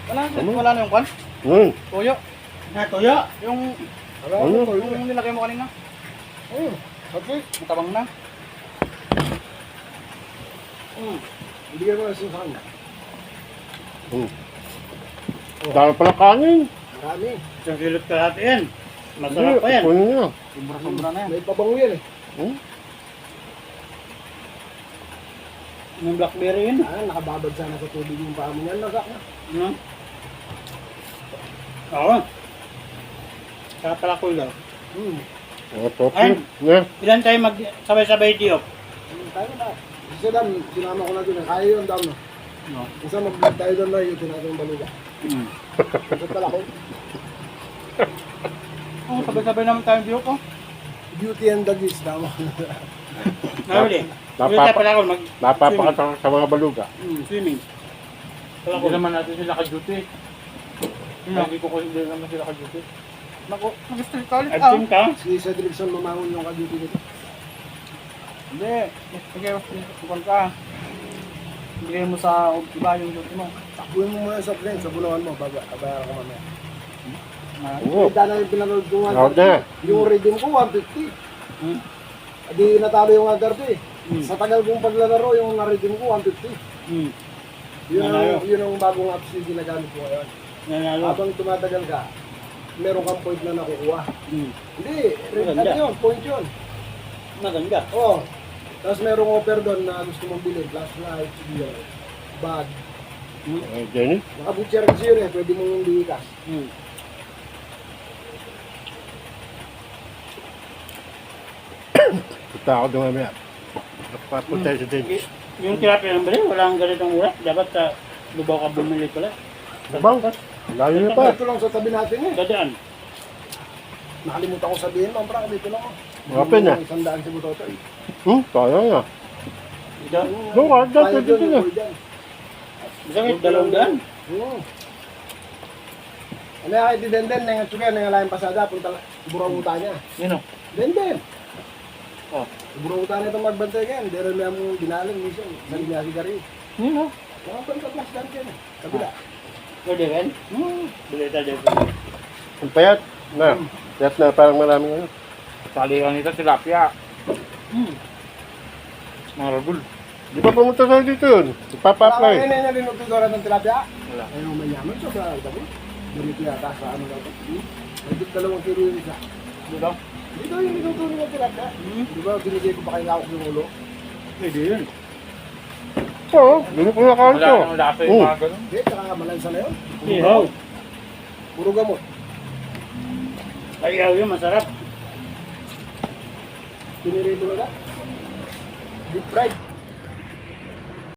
Wala na yung kwan? Toyo. Toyo? Yung nilagay mo kanina? Okay. Matabang na. Ibigay mo na sa kanya. Dami pala kanin. Marami. Isang kilot kalahati yan. Masarap pa yan. Kunin nyo. Sobra na yan. May pabango yan eh. Yung blackberry yun. Nakababad sana sa tubig yung paa mo yan. Lagak na. Ano? Oo. Saka pala ko lang. Topping. Ilan tayo mag-sabay-sabay diop? Tayo na. Isa dam, sinama ko na doon. Kaya yun dam. No. Isa mag-vlog tayo doon na yung natin yung baluga. Isa pala ko. Oo, sabay-sabay naman tayo diop oh. Beauty and the Beast. Tama. Nahuli. Ulit tayo pala ako Napapakata sa mga baluga. swimming. Hindi naman natin sila ka-duty. Hindi ko hindi naman sila ka-duty. Naku, nag-street ka ulit Absent ka? Si Cedric Son lumangon yung ka-beauty nito. Hindi. Sige, tukon ka. Bigay mo sa iba yung duty mo. Takbuhin mo muna sa friend, sa buluhan mo. Kabayaran ko mamaya. Oo. Kita na yung pinanood ko Out na. yung redeem ko, 150. Di natalo yung other day. Sa tagal kong paglalaro, yung na-redeem ko, 150. Yun ang bagong apps yung ginagamit ko ngayon. Nanalo. Habang tumatagal ka, meron kang point na nakukuha. Hindi, Maganda. ano yun, point yun. Maganda. Oo. Tapos merong offer doon na gusto mong bilhin, flashlight, gear, bag. Jenny? Naka-butcher kasi yun eh, pwede mong bihikas. Punta ako doon mamaya. Papunta sa Jenny. Yung tilapia ng bali, walang ganitong urat. Dapat sa Lubao ka bumili pala. Bang? Layo na pa. Ito lang sa tabi natin eh. Dadaan. Nakalimutan ko sabihin, Ma'am Frank, dito lang ako. Open na. Isang daan si Butoto eh. Kaya na. Ito. Doon ka, dyan, Kaya dito dyan, na. yung dyan. Isang dalawang daan. Ano yung kahit Denden, nengat suga, nengalayang pasada, punta burang uta niya. Yun o. Denden! Oh. Burang uta niya itong magbantay yan, hindi rin niya mong ginaling minsan, sa linya si Gary. Yun o. Nakabantay plus dan yan eh, kabila. Pwede rin? Bili tayo dito. Ang payat. Na. Payat na parang maraming ano. Salihan nito tilapia. Marabul. Di ba pumunta tayo dito yun? Ipapa-apply. Kaya niya rinutudora ng tilapia. Wala. Ayaw mayaman siya sa ito. Ganito yata sa ano na ito. Nagdip 2 kilo yun isa. Dito? Dito yung rinuturo ng tilapia. Di ba binigay ko pa kay lawak yung ulo? Pwede yun. Oo, ganun ko na kaon Wala ko. nang lasa yung mga ganun. Hindi, tsaka malansa na yun. Ihaw. Puro gamot. Ihaw yun, masarap. Pinirito na. Deep fried.